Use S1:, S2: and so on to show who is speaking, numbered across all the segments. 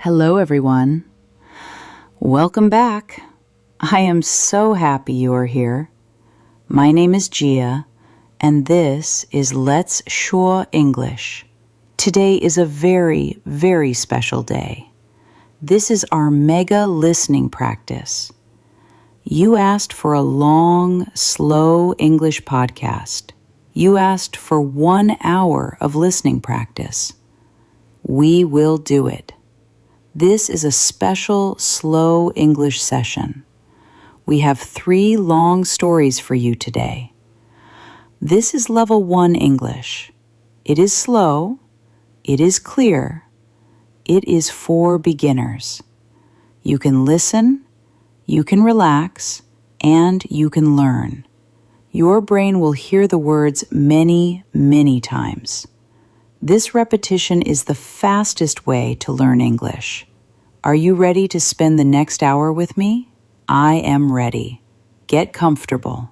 S1: Hello, everyone. Welcome back. I am so happy you are here. My name is Gia, and this is Let's Shuō English. Today is a very, very special day. This is our mega listening practice. You asked for a long, slow English podcast. You asked for 1 hour of listening practice. We will do it. This is a special, slow English session. We have 3 long stories for you today. This is Level 1 English. It is slow. It is clear. It is for beginners. You can listen, you can relax, and you can learn. Your brain will hear the words many, many times. This repetition is the fastest way to learn English. Are you ready to spend the next hour with me? I am ready. Get comfortable.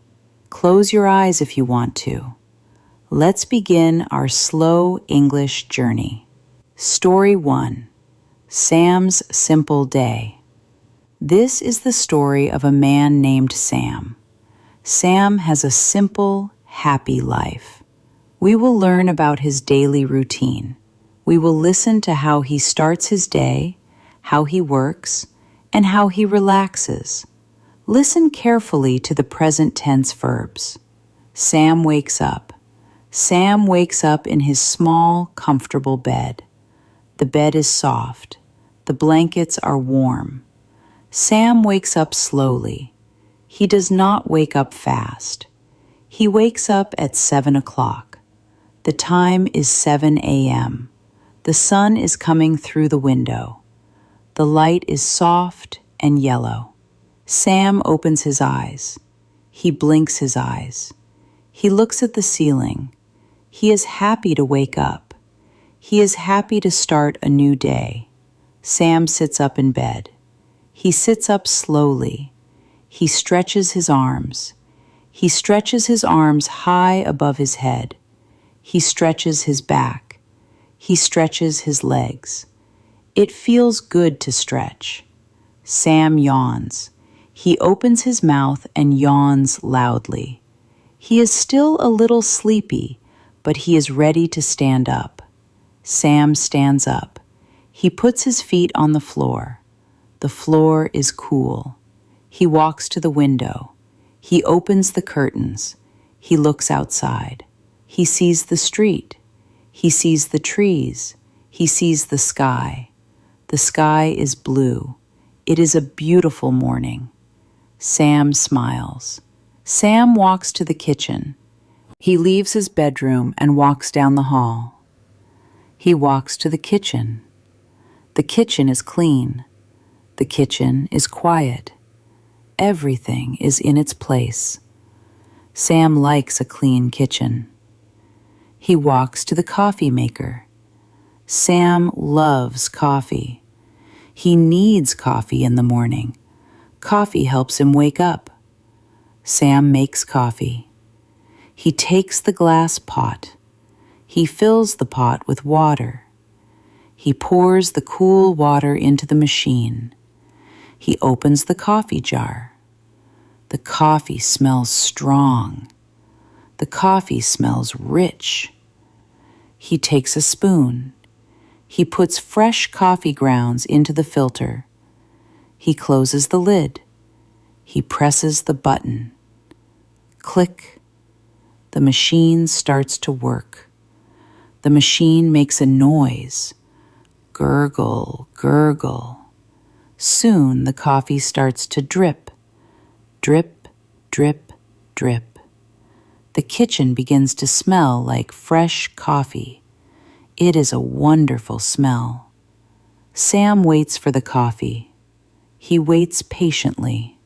S1: Close your eyes if you want to. Let's begin our slow English journey. Story 1. Sam's Simple Day. This is the story of a man named Sam. Sam has a simple, happy life. We will learn about his daily routine. We will listen to how he starts his day, how he works, and how he relaxes. Listen carefully to the present tense verbs. Sam wakes up. Sam wakes up in his small, comfortable bed. The bed is soft. The blankets are warm. Sam wakes up slowly. He does not wake up fast. He wakes up at 7 o'clock. The time is 7 a.m. The sun is coming through the window. The light is soft and yellow. Sam opens his eyes. He blinks his eyes. He looks at the ceiling. He is happy to wake up. He is happy to start a new day. Sam sits up in bed. He sits up slowly. He stretches his arms. He stretches his arms high above his head. He stretches his back. He stretches his legs. It feels good to stretch. Sam yawns. He opens his mouth and yawns loudly. He is still a little sleepy, but he is ready to stand up. Sam stands up. He puts his feet on the floor. The floor is cool. He walks to the window. He opens the curtains. He looks outside. He sees the street. He sees the trees. He sees the sky. The sky is blue. It is a beautiful morning. Sam smiles. Sam walks to the kitchen. He leaves his bedroom and walks down the hall. He walks to the kitchen. The kitchen is clean. The kitchen is quiet. Everything is in its place. Sam likes a clean kitchen. He walks to the coffee maker. Sam loves coffee. He needs coffee in the morning. Coffee helps him wake up. Sam makes coffee. He takes the glass pot. He fills the pot with water. He pours the cool water into the machine. He opens the coffee jar. The coffee smells strong. The coffee smells rich. He takes a spoon. He puts fresh coffee grounds into the filter. He closes the lid. He presses the button. Click. The machine starts to work. The machine makes a noise. Gurgle, gurgle. Soon the coffee starts to drip. Drip, drip, drip. The kitchen begins to smell like fresh coffee. It is a wonderful smell. Sam waits for the coffee. He waits patiently.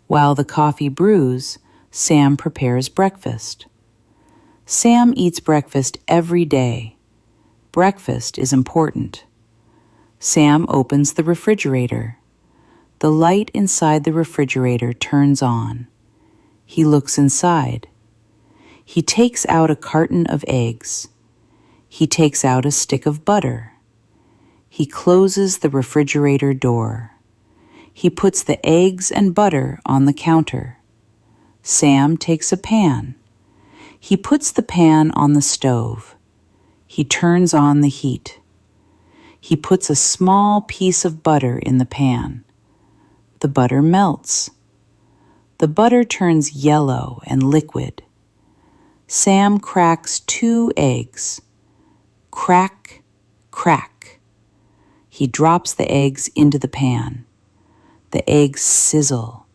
S1: While the coffee brews, Sam prepares breakfast. Sam eats breakfast every day. Breakfast is important. Sam opens the refrigerator. The light inside the refrigerator turns on. He looks inside. He takes out a carton of eggs. He takes out a stick of butter. He closes the refrigerator door. He puts the eggs and butter on the counter. Sam takes a pan. He puts the pan on the stove. He turns on the heat. He puts a small piece of butter in the pan. The butter melts. The butter turns yellow and liquid. Sam cracks 2 eggs. Crack, crack. He drops the eggs into the pan. The eggs sizzle.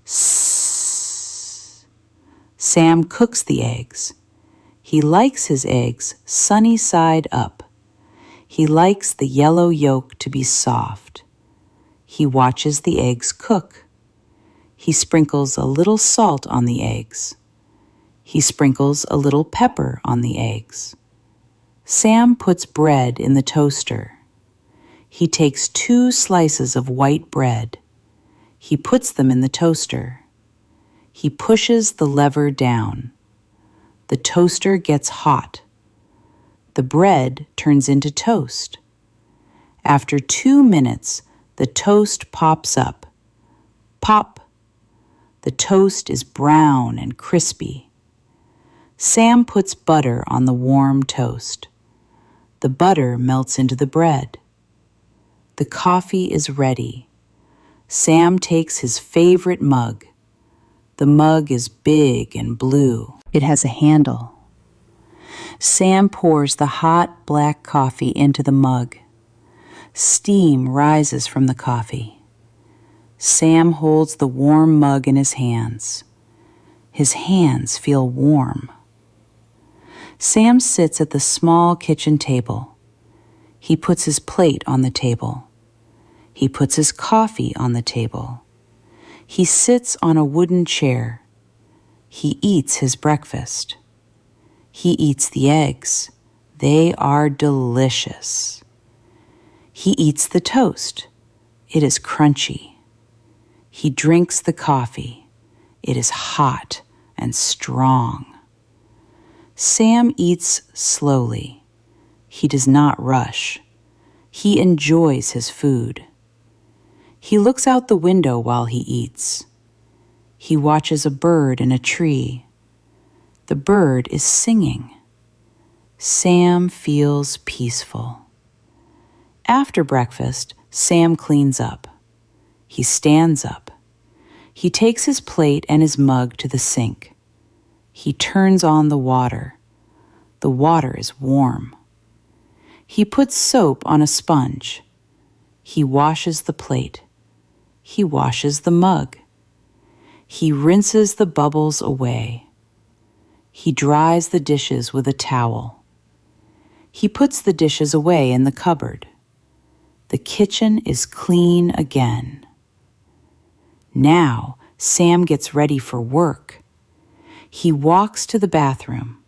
S1: Sss. Sam cooks the eggs. He likes his eggs sunny side up. He likes the yellow yolk to be soft. He watches the eggs cook. He sprinkles a little salt on the eggs. He sprinkles a little pepper on the eggs. Sam puts bread in the toaster. He takes 2 slices of white bread. He puts them in the toaster. He pushes the lever down. The toaster gets hot. The bread turns into toast. After 2 minutes, the toast pops up. Pop! The toast is brown and crispy. Sam puts butter on the warm toast. The butter melts into the bread. The coffee is ready. Sam takes his favorite mug. The mug is big and blue. It has a handle. Sam pours the hot black coffee into the mug. Steam rises from the coffee. Sam holds the warm mug in his hands. His hands feel warm. Sam sits at the small kitchen table. He puts his plate on the table. He puts his coffee on the table. He sits on a wooden chair. He eats his breakfast. He eats the eggs. They are delicious. He eats the toast. It is crunchy. He drinks the coffee. It is hot and strong. Sam eats slowly. He does not rush. He enjoys his food. He looks out the window while he eats. He watches a bird in a tree. The bird is singing. Sam feels peaceful. After breakfast, Sam cleans up. He stands up. He takes his plate and his mug to the sink. He turns on the water. The water is warm. He puts soap on a sponge. He washes the plate. He washes the mug. He rinses the bubbles away. He dries the dishes with a towel. He puts the dishes away in the cupboard. The kitchen is clean again. Now, Sam gets ready for work. He walks to the bathroom.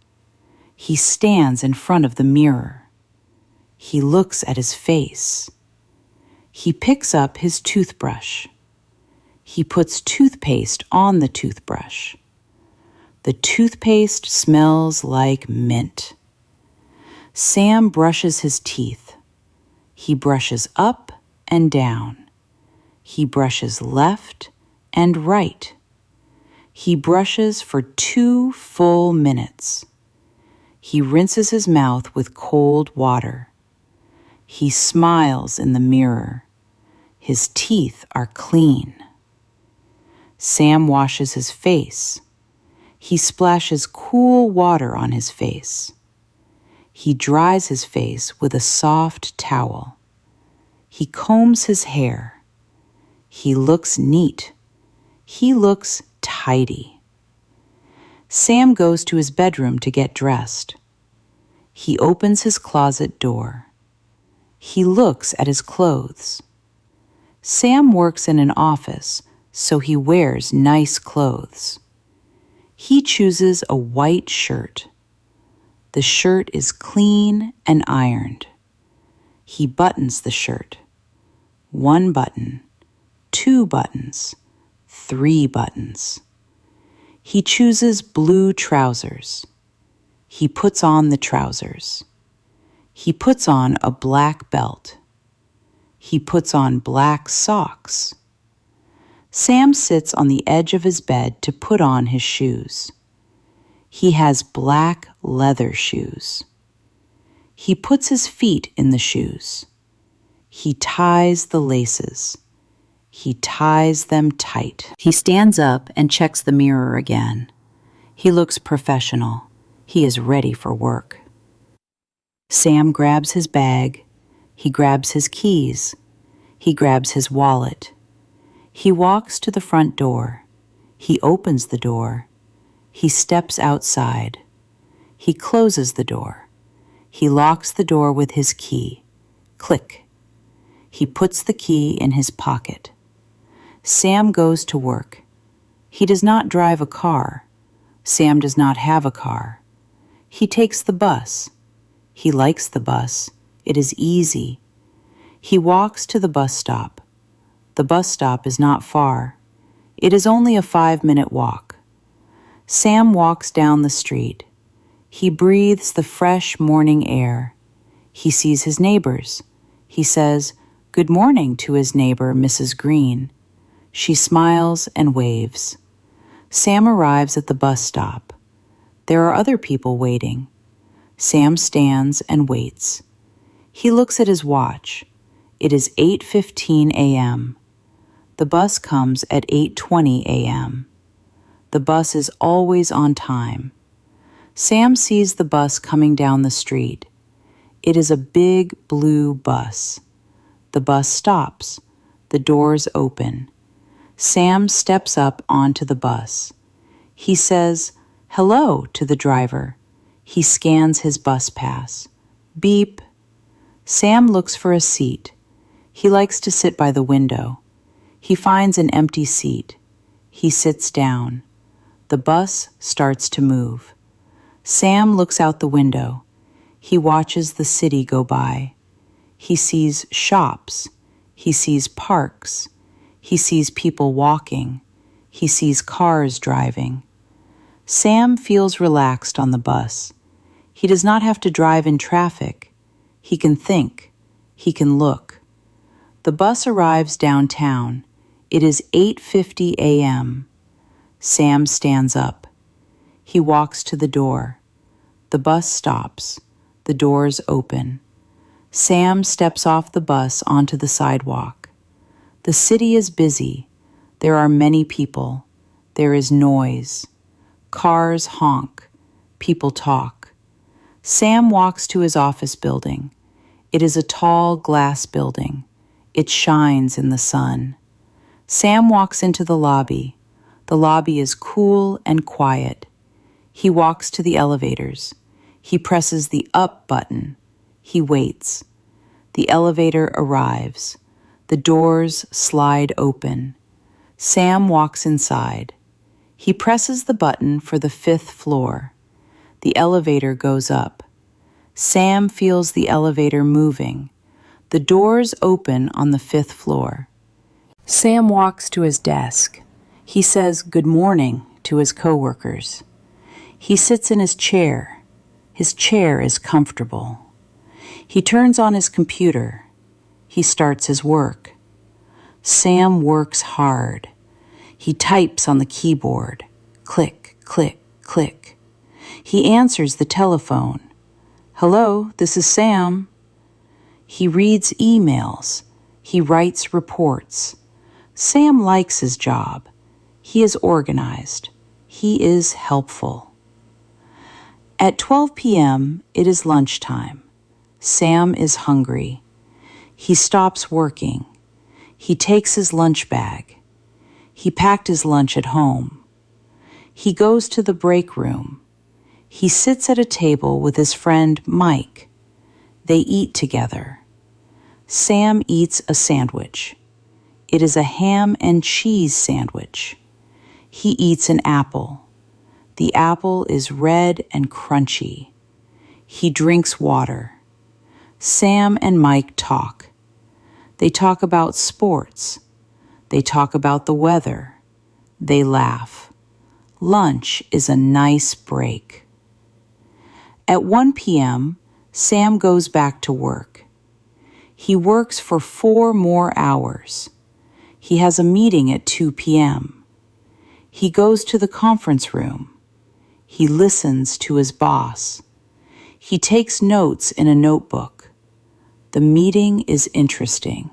S1: He stands in front of the mirror. He looks at his face. He picks up his toothbrush. He puts toothpaste on the toothbrush. The toothpaste smells like mint. Sam brushes his teeth. He brushes up and down. He brushes left and right. He brushes for 2 full minutes. He rinses his mouth with cold water. He smiles in the mirror. His teeth are clean. Sam washes his face. He splashes cool water on his face. He dries his face with a soft towel. He combs his hair. He looks neat. He looks tidy. Sam goes to his bedroom to get dressed. He opens his closet door. He looks at his clothes. Sam works in an office, so he wears nice clothes. He chooses a white shirt. The shirt is clean and ironed. He buttons the shirt. 1 button, 2 buttons, 3 buttons. He chooses blue trousers. He puts on the trousers. He puts on a black belt. He puts on black socks. Sam sits on the edge of his bed to put on his shoes. He has black leather shoes. He puts his feet in the shoes. He ties the laces. He ties them tight. He stands up and checks the mirror again. He looks professional. He is ready for work. Sam grabs his bag. He grabs his keys. He grabs his wallet. He walks to the front door. He opens the door. He steps outside. He closes the door. He locks the door with his key. Click. He puts the key in his pocket. Sam goes to work. He does not drive a car. Sam does not have a car. He takes the bus. He likes the bus. It is easy. He walks to the bus stop. The bus stop is not far. It is only a 5-minute walk. Sam walks down the street. He breathes the fresh morning air. He sees his neighbors. He says, "Good morning" to his neighbor, Mrs. Green. She smiles and waves. Sam arrives at the bus stop. There are other people waiting. Sam stands and waits. He looks at his watch. It is 8:15 a.m. The bus comes at 8:20 a.m. The bus is always on time. Sam sees the bus coming down the street. It is a big blue bus. The bus stops. The doors open. Sam steps up onto the bus. He says, "Hello" to the driver. He scans his bus pass. Beep. Sam looks for a seat. He likes to sit by the window. He finds an empty seat. He sits down. The bus starts to move. Sam looks out the window. He watches the city go by. He sees shops. He sees parks. He sees people walking. He sees cars driving. Sam feels relaxed on the bus. He does not have to drive in traffic. He can think. He can look. The bus arrives downtown. It is 8:50 a.m. Sam stands up. He walks to the door. The bus stops. The doors open. Sam steps off the bus onto the sidewalk. The city is busy. There are many people. There is noise. Cars honk. People talk. Sam walks to his office building. It is a tall glass building. It shines in the sun. Sam walks into the lobby. The lobby is cool and quiet. He walks to the elevators. He presses the up button. He waits. The elevator arrives. The doors slide open. Sam walks inside. He presses the button for the 5th floor. The elevator goes up. Sam feels the elevator moving. The doors open on the 5th floor. Sam walks to his desk. He says good morning to his coworkers. He sits in his chair. His chair is comfortable. He turns on his computer. He starts his work. Sam works hard. He types on the keyboard. Click, click, click. He answers the telephone. "Hello, this is Sam." He reads emails. He writes reports. Sam likes his job. He is organized. He is helpful. At 12 p.m., it is lunchtime. Sam is hungry. He stops working. He takes his lunch bag. He packed his lunch at home. He goes to the break room. He sits at a table with his friend Mike. They eat together. Sam eats a sandwich. It is a ham and cheese sandwich. He eats an apple. The apple is red and crunchy. He drinks water. Sam and Mike talk. They talk about sports. They talk about the weather. They laugh. Lunch is a nice break. At 1 p.m., Sam goes back to work. He works for 4 more hours. He has a meeting at 2 p.m. He goes to the conference room. He listens to his boss. He takes notes in a notebook. The meeting is interesting.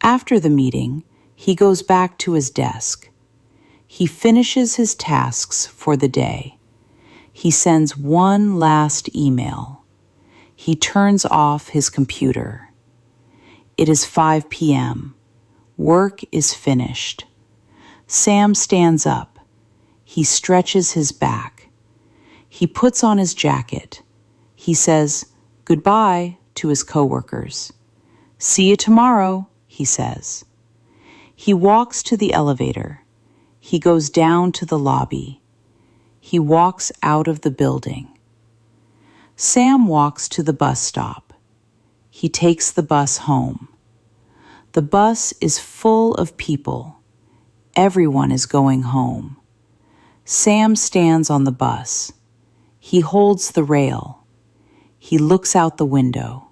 S1: After the meeting, he goes back to his desk. He finishes his tasks for the day. He sends one last email. He turns off his computer. It is 5 p.m. Work is finished. Sam stands up. He stretches his back. He puts on his jacket. He says goodbye to his coworkers. See you tomorrow, he says. He walks to the elevator. He goes down to the lobby. He walks out of the building. Sam walks to the bus stop. He takes the bus home. The bus is full of people. Everyone is going home. Sam stands on the bus. He holds the rail. He looks out the window.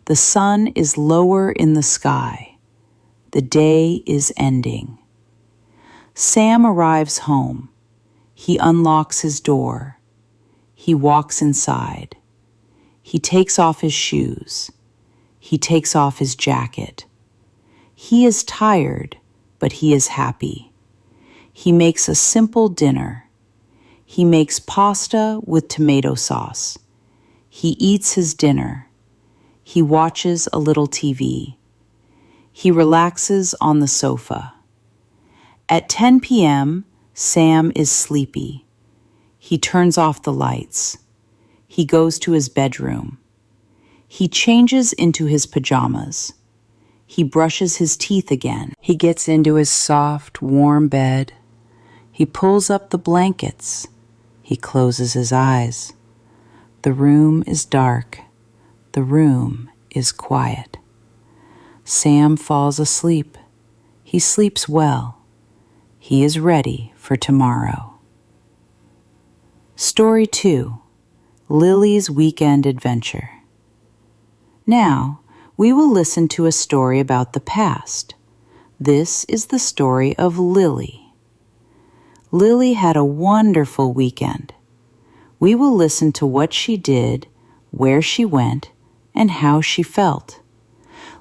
S1: The sun is lower in the sky. The day is ending. Sam arrives home. He unlocks his door. He walks inside. He takes off his shoes. He takes off his jacket. He is tired, but he is happy. He makes a simple dinner. He makes pasta with tomato sauce. He eats his dinner. He watches a little TV. He relaxes on the sofa. At 10 p.m., Sam is sleepy. He turns off the lights. He goes to his bedroom. He changes into his pajamas. He brushes his teeth again. He gets into his soft, warm bed. He pulls up the blankets. He closes his eyes. The room is dark. The room is quiet. Sam falls asleep. He sleeps well. He is ready for tomorrow. Story 2. Lily's Weekend Adventure. Now, we will listen to a story about the past. This is the story of Lily. Lily had a wonderful weekend. We will listen to what she did, where she went, and how she felt.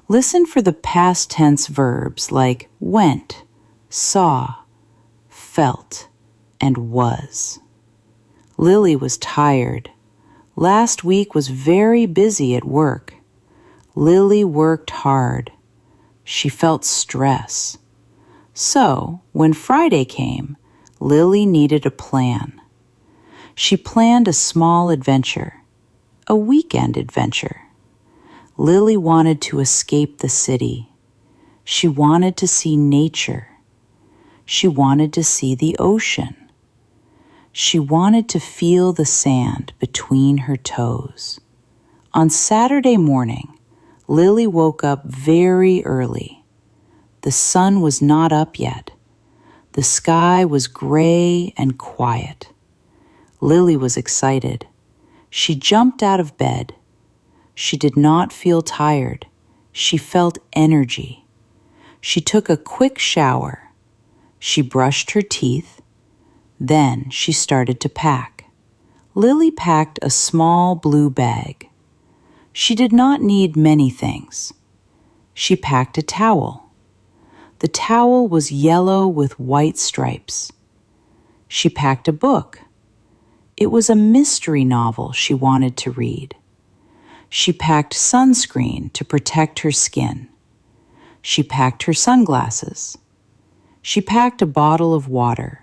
S1: Listen for the past tense verbs like went, saw, felt, and was. Lily was tired. Last week was very busy at work. Lily worked hard. She felt stress. So, when Friday came, Lily needed a plan. She planned a small adventure, a weekend adventure. Lily wanted to escape the city. She wanted to see nature. She wanted to see the ocean. She wanted to feel the sand between her toes. On Saturday morning, Lily woke up very early. The sun was not up yet. The sky was gray and quiet. Lily was excited. She jumped out of bed. She did not feel tired. She felt energy. She took a quick shower. She brushed her teeth. Then she started to pack. Lily packed a small blue bag. She did not need many things. She packed a towel. The towel was yellow with white stripes. She packed a book. It was a mystery novel she wanted to read. She packed sunscreen to protect her skin. She packed her sunglasses. She packed a bottle of water.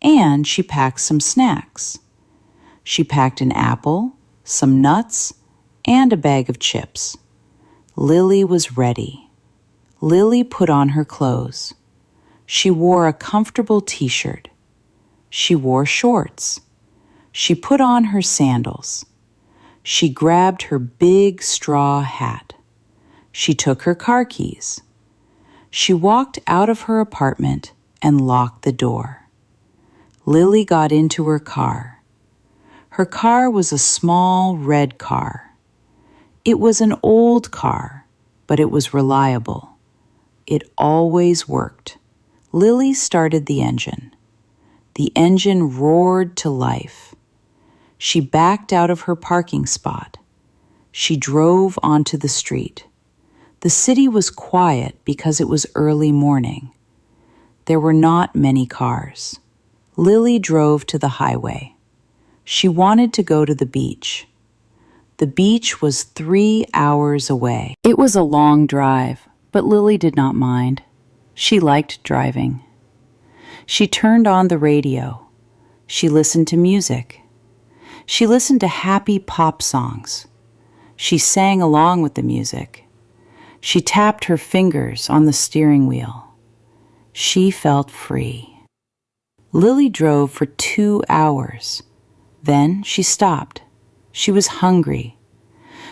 S1: And she packed some snacks. She packed an apple, some nuts, and a bag of chips. Lily was ready. Lily put on her clothes. She wore a comfortable t-shirt. She wore shorts. She put on her sandals. She grabbed her big straw hat. She took her car keys. She walked out of her apartment and locked the door. Lily got into her car. Her car was a small red car. It was an old car, but it was reliable. It always worked. Lily started the engine. The engine roared to life. She backed out of her parking spot. She drove onto the street. The city was quiet because it was early morning. There were not many cars. Lily drove to the highway. She wanted to go to the beach. The beach was 3 hours away. It was a long drive, but Lily did not mind. She liked driving. She turned on the radio. She listened to music. She listened to happy pop songs. She sang along with the music. She tapped her fingers on the steering wheel. She felt free. Lily drove for 2 hours. Then she stopped. She was hungry.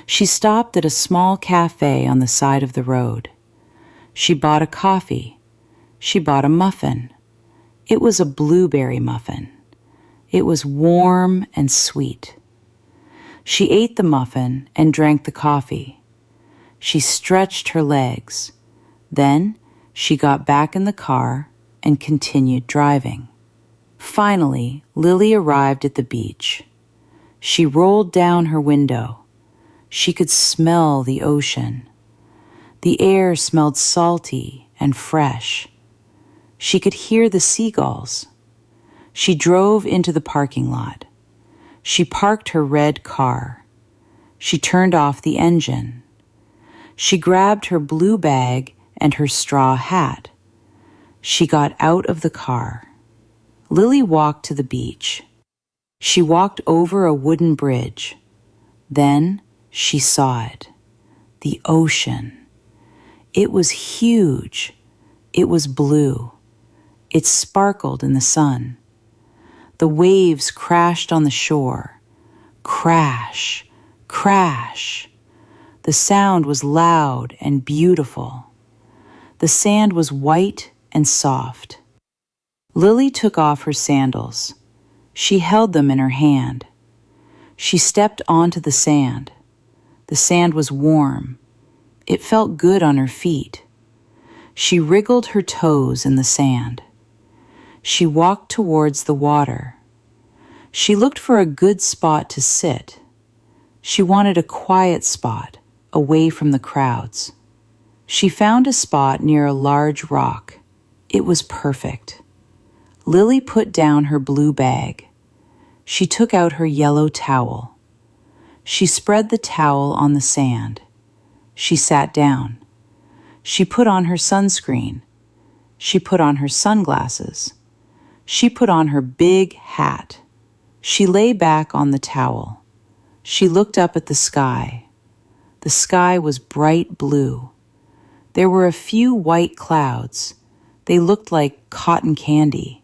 S1: She stopped at a small cafe on the side of the road. She bought a coffee. She bought a muffin. It was a blueberry muffin. It was warm and sweet. She ate the muffin and drank the coffee. She stretched her legs. Then she got back in the car and continued driving. Finally, Lily arrived at the beach. She rolled down her window. She could smell the ocean. The air smelled salty and fresh. She could hear the seagulls. She drove into the parking lot. She parked her red car. She turned off the engine. She grabbed her blue bag and her straw hat. She got out of the car. Lily walked to the beach. She walked over a wooden bridge. Then she saw it. The ocean. It was huge. It was blue. It sparkled in the sun. The waves crashed on the shore. Crash, crash. The sound was loud and beautiful. The sand was white and soft. Lily took off her sandals. She held them in her hand. She stepped onto the sand. The sand was warm. It felt good on her feet. She wriggled her toes in the sand. She walked towards the water. She looked for a good spot to sit. She wanted a quiet spot, away from the crowds. She found a spot near a large rock. It was perfect. Lily put down her blue bag. She took out her yellow towel. She spread the towel on the sand. She sat down. She put on her sunscreen. She put on her sunglasses. She put on her big hat. She lay back on the towel. She looked up at the sky. The sky was bright blue. There were a few white clouds. They looked like cotton candy.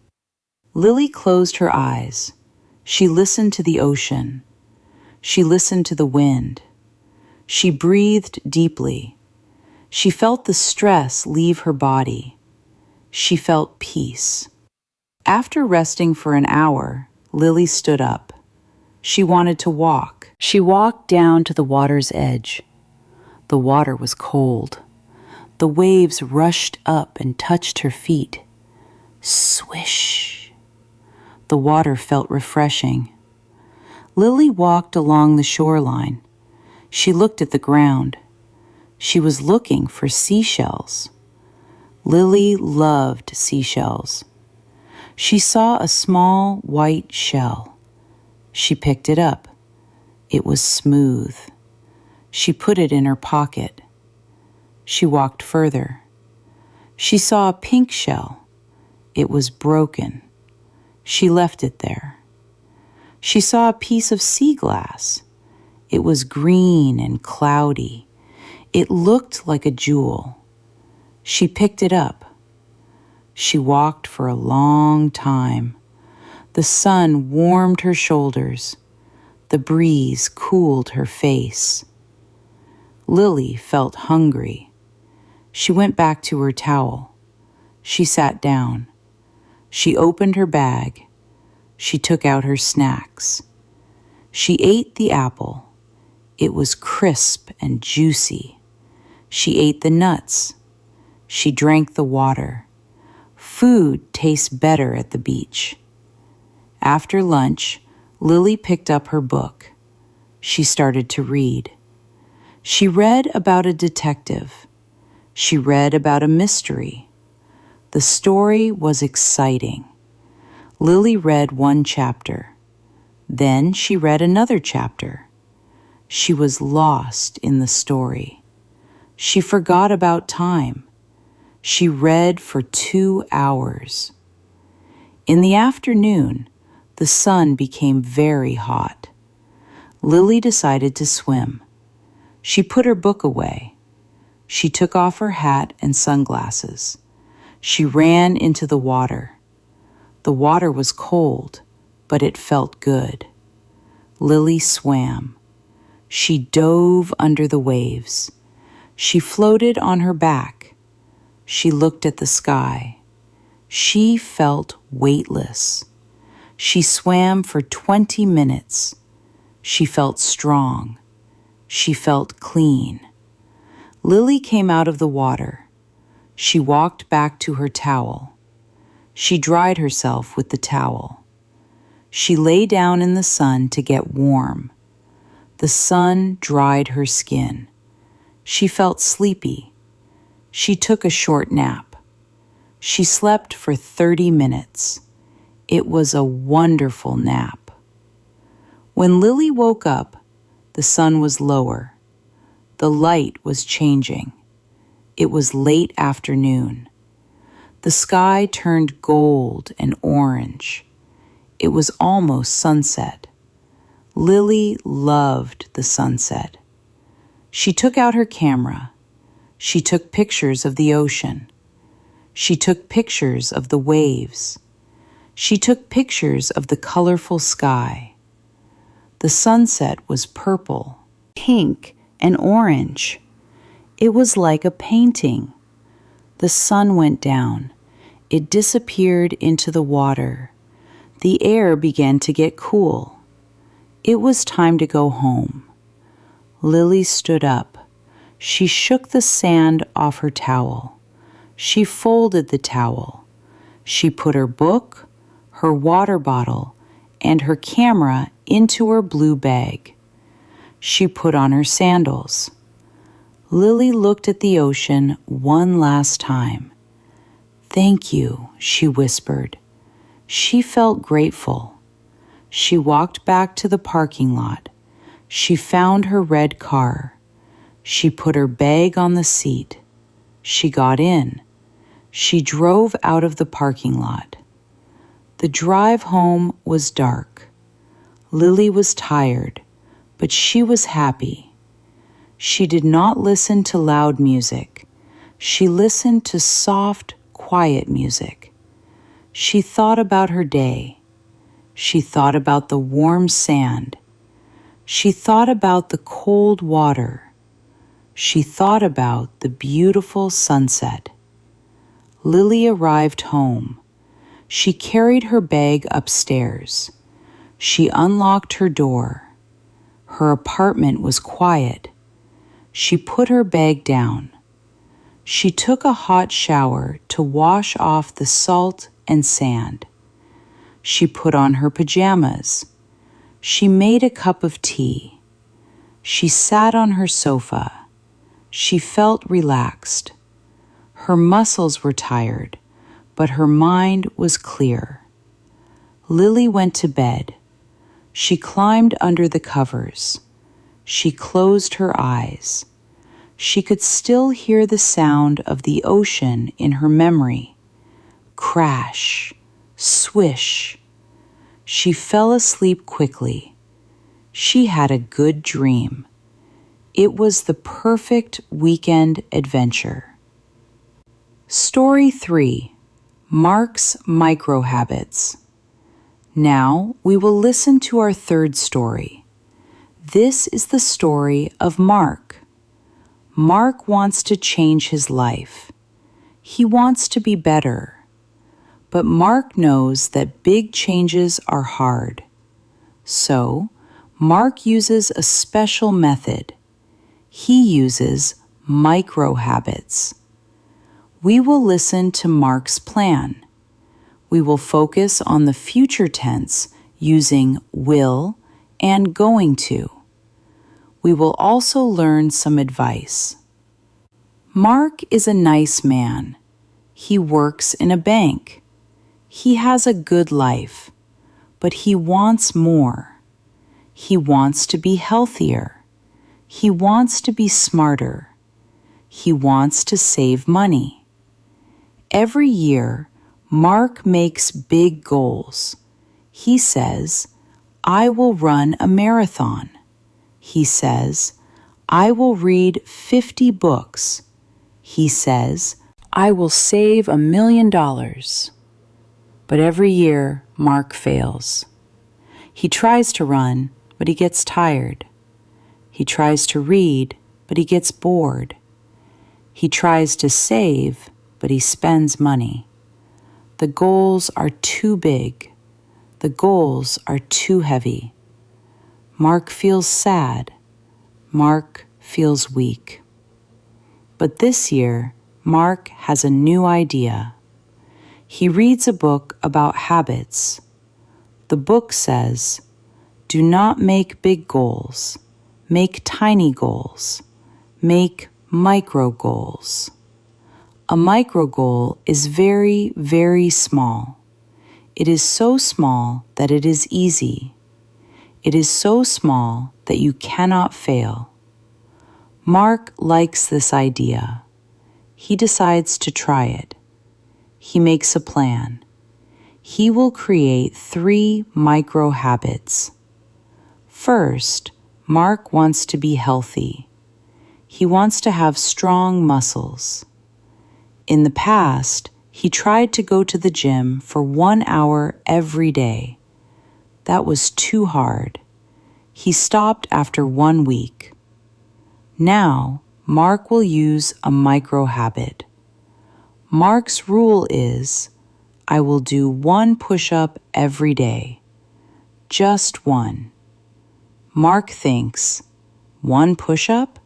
S1: Lily closed her eyes. She listened to the ocean. She listened to the wind. She breathed deeply. She felt the stress leave her body. She felt peace. After resting for an hour, Lily stood up. She wanted to walk. She walked down to the water's edge. The water was cold. The waves rushed up and touched her feet. Swish. The water felt refreshing. Lily walked along the shoreline. She looked at the ground. She was looking for seashells. Lily loved seashells. She saw a small white shell. She picked it up. It was smooth. She put it in her pocket. She walked further. She saw a pink shell. It was broken. She left it there. She saw a piece of sea glass. It was green and cloudy. It looked like a jewel. She picked it up. She walked for a long time. The sun warmed her shoulders. The breeze cooled her face. Lily felt hungry. She went back to her towel. She sat down. She opened her bag. She took out her snacks. She ate the apple. It was crisp and juicy. She ate the nuts. She drank the water. Food tastes better at the beach. After lunch, Lily picked up her book. She started to read. She read about a detective. She read about a mystery. The story was exciting. Lily read one chapter. Then she read another chapter. She was lost in the story. She forgot about time. She read for 2 hours. In the afternoon, the sun became very hot. Lily decided to swim. She put her book away. She took off her hat and sunglasses. She ran into the water. The water was cold, but it felt good. Lily swam. She dove under the waves. She floated on her back. She looked at the sky. She felt weightless. She swam for 20 minutes. She felt strong. She felt clean. Lily came out of the water. She walked back to her towel. She dried herself with the towel. She lay down in the sun to get warm. The sun dried her skin. She felt sleepy. She took a short nap. She slept for 30 minutes. It was a wonderful nap. When Lily woke up, the sun was lower. The light was changing. It was late afternoon. The sky turned gold and orange. It was almost sunset. Lily loved the sunset. She took out her camera. She took pictures of the ocean. She took pictures of the waves. She took pictures of the colorful sky. The sunset was purple, pink, and orange. It was like a painting. The sun went down. It disappeared into the water. The air began to get cool. It was time to go home. Lily stood up. She shook the sand off her towel. She folded the towel. She put her book, her water bottle, and her camera into her blue bag. She put on her sandals. Lily looked at the ocean one last time. "Thank you," she whispered. She felt grateful. She walked back to the parking lot. She found her red car. She put her bag on the seat. She got in. She drove out of the parking lot. The drive home was dark. Lily was tired, but she was happy. She did not listen to loud music. She listened to soft, quiet music. She thought about her day. She thought about the warm sand. She thought about the cold water. She thought about the beautiful sunset. Lily arrived home. She carried her bag upstairs. She unlocked her door. Her apartment was quiet. She put her bag down. She took a hot shower to wash off the salt and sand. She put on her pajamas. She made a cup of tea. She sat on her sofa. She felt relaxed. Her muscles were tired, but her mind was clear. Lily went to bed. She climbed under the covers. She closed her eyes. She could still hear the sound of the ocean in her memory. Crash, swish. She fell asleep quickly. She had a good dream. It was the perfect weekend adventure. Story 3. Mark's Microhabits. Now we will listen to our third story. This is the story of Mark. Mark wants to change his life. He wants to be better. But Mark knows that big changes are hard. So, Mark uses a special method. He uses micro-habits. We will listen to Mark's plan. We will focus on the future tense using will and going to. We will also learn some advice. Mark is a nice man. He works in a bank. He has a good life, but he wants more. He wants to be healthier. He wants to be smarter. He wants to save money. Every year, Mark makes big goals. He says, I will run a marathon. He says, I will read 50 books. He says, I will save $1 million. But every year, Mark fails. He tries to run, but he gets tired. He tries to read, but he gets bored. He tries to save, but he spends money. The goals are too big. The goals are too heavy. Mark feels sad. Mark feels weak. But this year, Mark has a new idea. He reads a book about habits. The book says, do not make big goals. Make tiny goals. Make micro goals. A micro goal is very, very small. It is so small that it is easy. It is so small that you cannot fail. Mark likes this idea. He decides to try it. He makes a plan. He will create 3 micro habits. First, Mark wants to be healthy. He wants to have strong muscles. In the past, he tried to go to the gym for 1 hour every day. That was too hard. He stopped after 1 week. Now, Mark will use a micro habit. Mark's rule is, I will do 1 push-up every day. Just 1. Mark thinks, 1 push-up?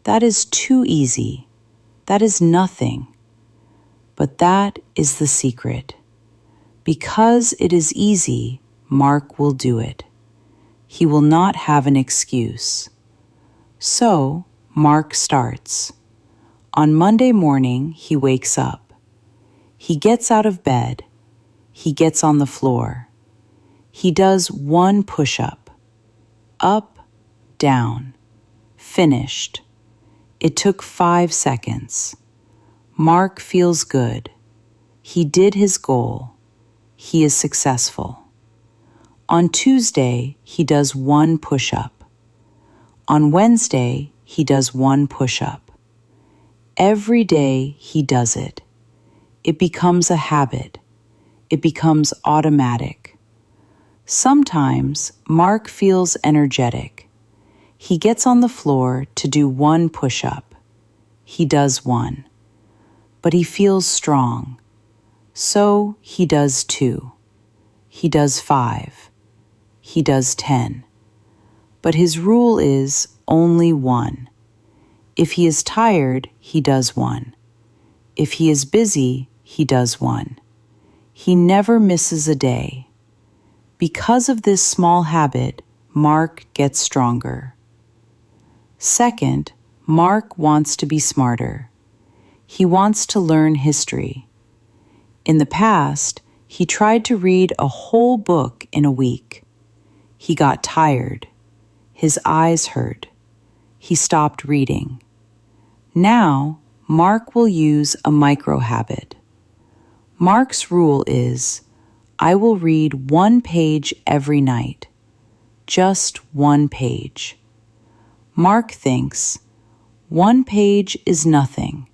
S1: That is too easy. That is nothing. But that is the secret. Because it is easy, Mark will do it. He will not have an excuse. So, Mark starts. On Monday morning, he wakes up. He gets out of bed. He gets on the floor. He does 1 push-up. Up, down. Finished. It took 5 seconds. Mark feels good. He did his goal. He is successful. On Tuesday, he does 1 push-up. On Wednesday, he does 1 push-up. Every day he does it. It becomes a habit. It becomes automatic. Sometimes Mark feels energetic. He gets on the floor to do 1 push-up. He does 1. But he feels strong. So he does 2. He does 5. He does 10. But his rule is only 1. If he is tired, he does 1. If he is busy, he does 1. He never misses a day. Because of this small habit, Mark gets stronger. Second, Mark wants to be smarter. He wants to learn history. In the past, he tried to read a whole book in a week. He got tired. His eyes hurt. He stopped reading. Now, Mark will use a micro habit. Mark's rule is, I will read 1 page every night. Just 1 page. Mark thinks, 1 page is nothing.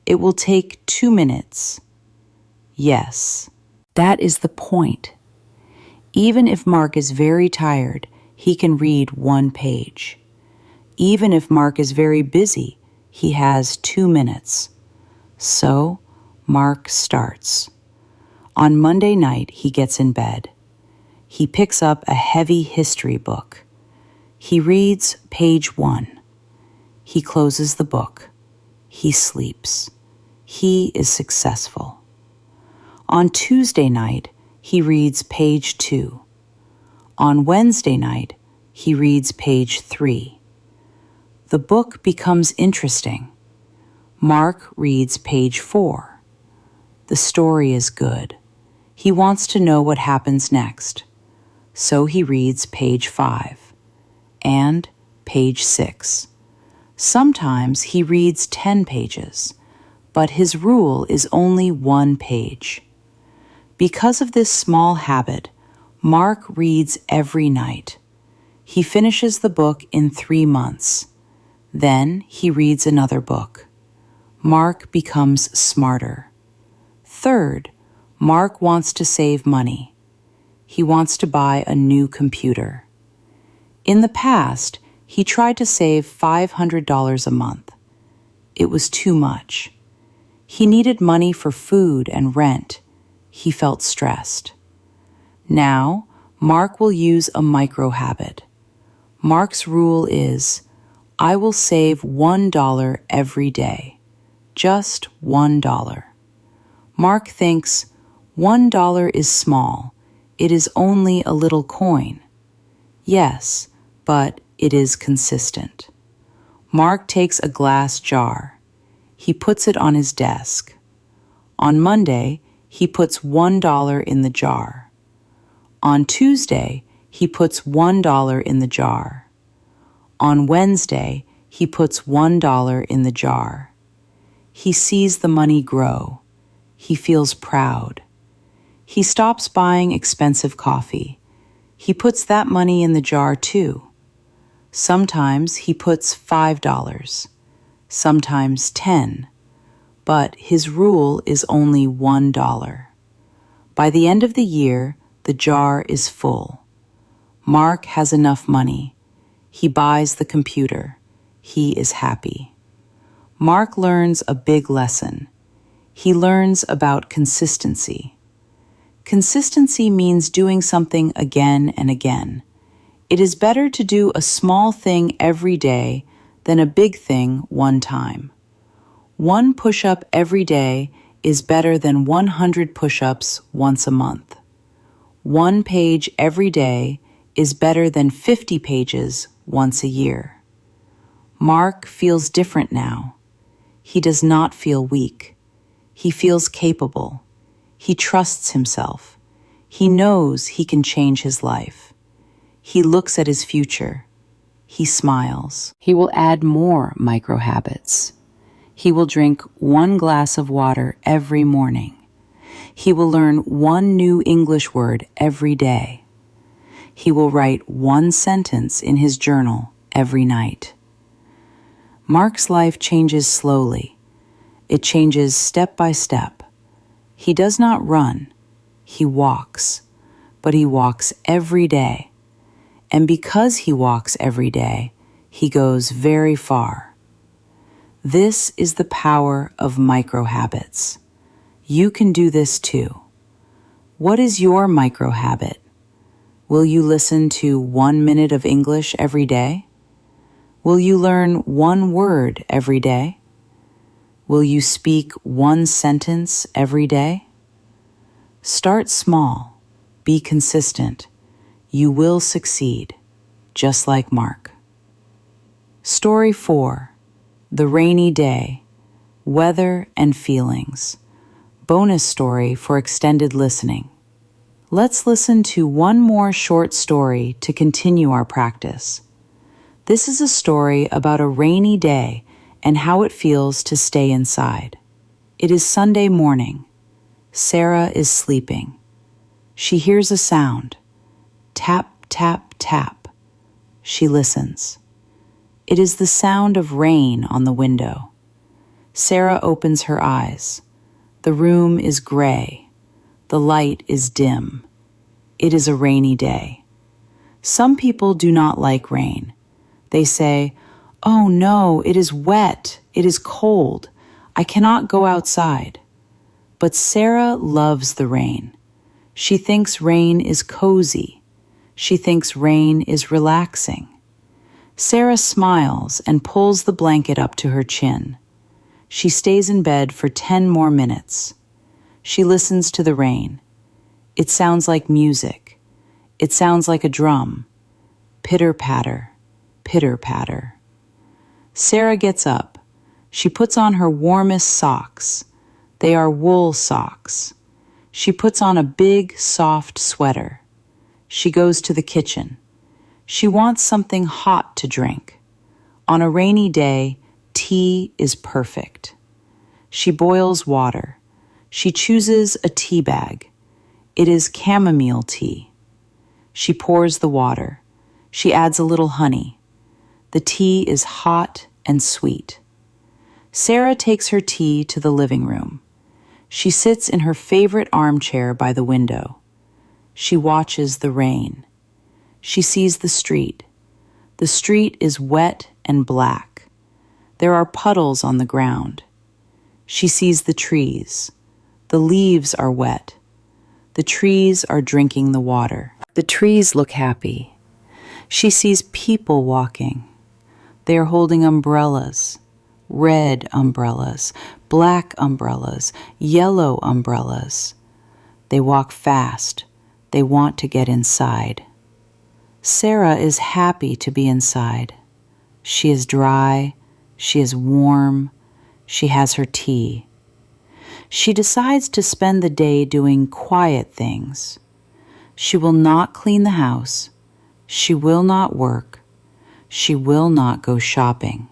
S1: It will take 2 minutes. Yes, that is the point. Even if Mark is very tired, he can read 1 page. Even if Mark is very busy, he has 2 minutes. So, Mark starts. On Monday night, he gets in bed. He picks up a heavy history book. He reads page 1. He closes the book. He sleeps. He is successful. On Tuesday night, he reads page 2. On Wednesday night, he reads page 3. The book becomes interesting. Mark reads page 4. The story is good. He wants to know what happens next. So he reads page 5 and page 6. Sometimes he reads 10 pages, but his rule is only 1 page. Because of this small habit, Mark reads every night. He finishes the book in 3 months. Then he reads another book. Mark becomes smarter. Third, Mark wants to save money. He wants to buy a new computer. In the past, he tried to save $500 a month. It was too much. He needed money for food and rent. He felt stressed. Now, Mark will use a micro habit. Mark's rule is, I will save $1 every day. Just $1. Mark thinks, $1 is small. It is only a little coin. Yes, but it is consistent. Mark takes a glass jar. He puts it on his desk. On Monday, he puts $1 in the jar. On Tuesday, he puts $1 in the jar. On Wednesday, he puts $1 in the jar. He sees the money grow. He feels proud. He stops buying expensive coffee. He puts that money in the jar too. Sometimes he puts $5, sometimes $10, but his rule is only $1. By the end of the year, the jar is full. Mark has enough money. He buys the computer. He is happy. Mark learns a big lesson. He learns about consistency. Consistency means doing something again and again. It is better to do a small thing every day than a big thing one time. 1 push-up every day is better than 100 push-ups once a month. 1 page every day is better than 50 pages once a year. Mark feels different now. He does not feel weak. He feels capable. He trusts himself. He knows he can change his life. He looks at his future. He smiles. He will add more micro habits. He will drink 1 glass of water every morning. He will learn 1 new English word every day. He will write 1 sentence in his journal every night. Mark's life changes slowly. It changes step by step. He does not run. He walks. But he walks every day. And because he walks every day, he goes very far. This is the power of micro habits. You can do this too. What is your micro habit? Will you listen to 1 minute of English every day? Will you learn 1 word every day? Will you speak 1 sentence every day? Start small. Be consistent. You will succeed, just like Mark. Story 4. The Rainy Day. Weather and Feelings. Bonus story for extended listening. Let's listen to 1 more short story to continue our practice. This is a story about a rainy day and how it feels to stay inside. It is Sunday morning. Sarah is sleeping. She hears a sound. Tap, tap, tap. She listens. It is the sound of rain on the window. Sarah opens her eyes. The room is gray. The light is dim. It is a rainy day. Some people do not like rain. They say, "Oh no, it is wet. It is cold. I cannot go outside." But Sarah loves the rain. She thinks rain is cozy. She thinks rain is relaxing. Sarah smiles and pulls the blanket up to her chin. She stays in bed for 10 more minutes. She listens to the rain. It sounds like music. It sounds like a drum. Pitter-patter, pitter-patter. Sarah gets up. She puts on her warmest socks. They are wool socks. She puts on a big, soft sweater. She goes to the kitchen. She wants something hot to drink. On a rainy day, tea is perfect. She boils water. She chooses a tea bag. It is chamomile tea. She pours the water. She adds a little honey. The tea is hot and sweet. Sarah takes her tea to the living room. She sits in her favorite armchair by the window. She watches the rain. She sees the street. The street is wet and black. There are puddles on the ground. She sees the trees. The leaves are wet. The trees are drinking the water. The trees look happy. She sees people walking. They are holding umbrellas, red umbrellas, black umbrellas, yellow umbrellas. They walk fast. They want to get inside. Sarah is happy to be inside. She is dry. She is warm. She has her tea. She decides to spend the day doing quiet things. She will not clean the house. She will not work. She will not go shopping.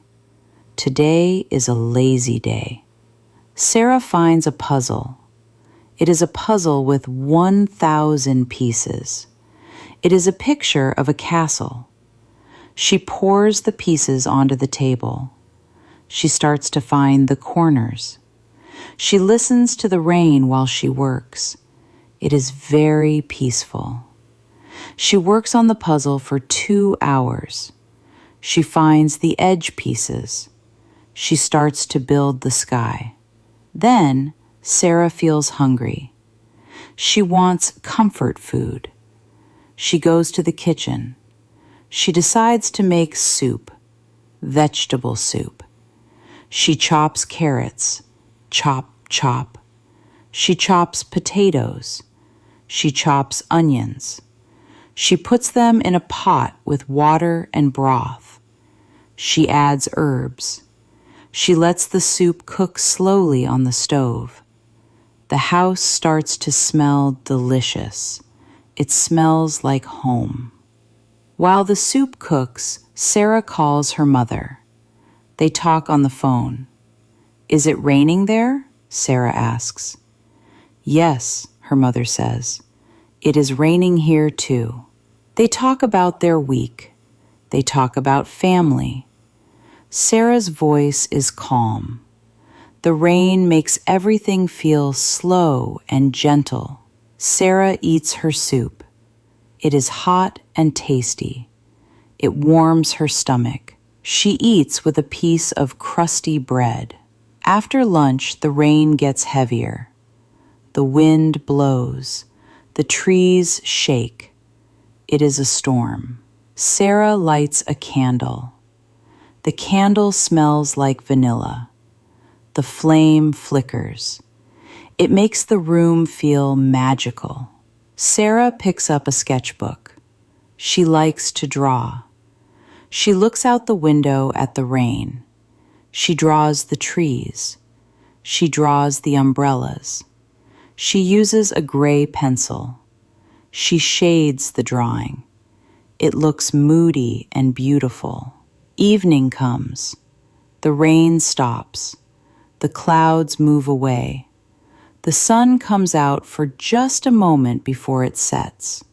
S1: Today is a lazy day. Sarah finds a puzzle. It is a puzzle with 1,000 pieces. It is a picture of a castle. She pours the pieces onto the table. She starts to find the corners. She listens to the rain while she works. It is very peaceful. She works on the puzzle for 2 hours. She finds the edge pieces. She starts to build the sky. Then Sarah feels hungry. She wants comfort food. She goes to the kitchen. She decides to make soup, vegetable soup. She chops carrots, chop, chop. She chops potatoes. She chops onions. She puts them in a pot with water and broth. She adds herbs. She lets the soup cook slowly on the stove. The house starts to smell delicious. It smells like home. While the soup cooks, Sarah calls her mother. They talk on the phone. "Is it raining there?" Sarah asks. "Yes," her mother says. "It is raining here too." They talk about their week. They talk about family. Sarah's voice is calm. The rain makes everything feel slow and gentle. Sarah eats her soup. It is hot and tasty. It warms her stomach. She eats with a piece of crusty bread. After lunch, the rain gets heavier. The wind blows. The trees shake. It is a storm. Sarah lights a candle. The candle smells like vanilla. The flame flickers. It makes the room feel magical. Sarah picks up a sketchbook. She likes to draw. She looks out the window at the rain. She draws the trees. She draws the umbrellas. She uses a gray pencil. She shades the drawing. It looks moody and beautiful. Evening comes. The rain stops. The clouds move away. The sun comes out for just a moment before it sets.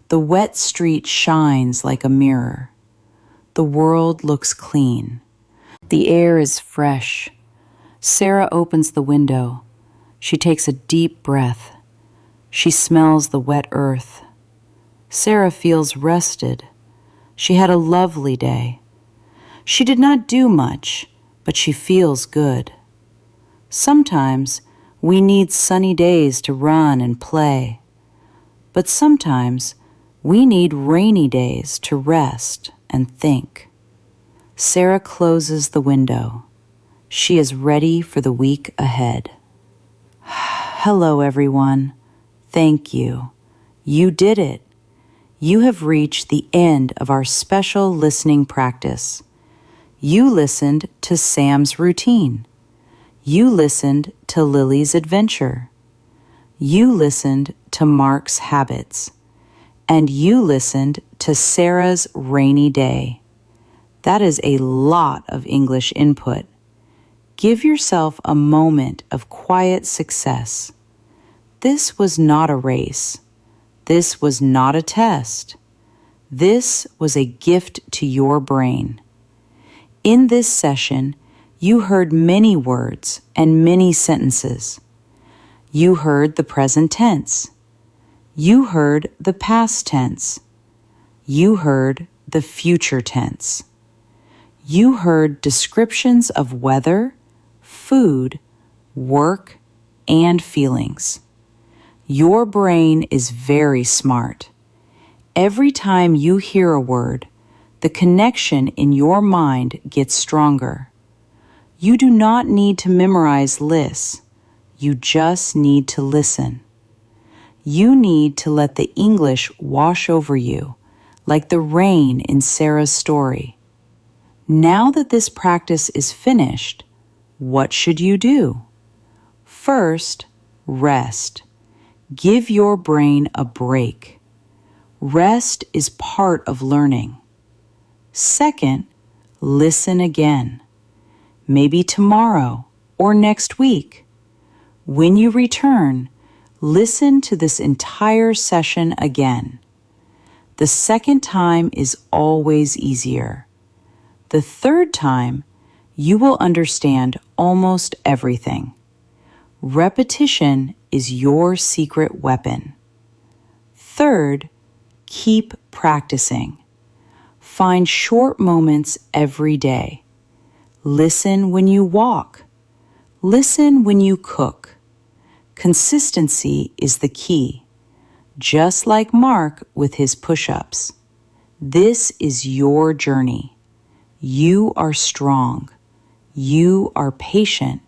S1: The wet street shines like a mirror. The world looks clean. The air is fresh. Sarah opens the window. She takes a deep breath. She smells the wet earth. Sarah feels rested. She had a lovely day. She did not do much, but she feels good. Sometimes we need sunny days to run and play, but sometimes we need rainy days to rest and think. Sarah closes the window. She is ready for the week ahead. Hello, everyone. Thank you. You did it. You have reached the end of our special listening practice. You listened to Sam's routine. You listened to Lily's adventure. You listened to Mark's habits. And you listened to Sarah's rainy day. That is a lot of English input. Give yourself a moment of quiet success. This was not a race. This was not a test. This was a gift to your brain. In this session, you heard many words and many sentences. You heard the present tense. You heard the past tense. You heard the future tense. You heard descriptions of weather, food, work, and feelings. Your brain is very smart. Every time you hear a word, the connection in your mind gets stronger. You do not need to memorize lists. You just need to listen. You need to let the English wash over you, like the rain in Sarah's story. Now that this practice is finished, what should you do? First, rest. Give your brain a break. Rest is part of learning. Second, listen again. Maybe tomorrow or next week. When you return, listen to this entire session again. The second time is always easier. The third time, you will understand almost everything. Repetition is your secret weapon. Third, keep practicing. Find short moments every day. Listen when you walk. Listen when you cook. Consistency is the key, just like Mark with his push-ups. This is your journey. You are strong. You are patient.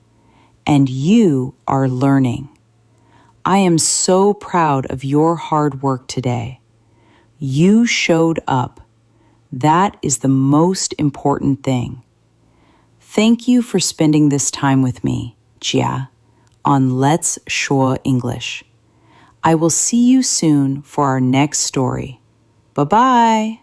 S1: And you are learning. I am so proud of your hard work today. You showed up. That is the most important thing. Thank you for spending this time with me, Jia, on Let's Shuō English. I will see you soon for our next story. Bye-bye.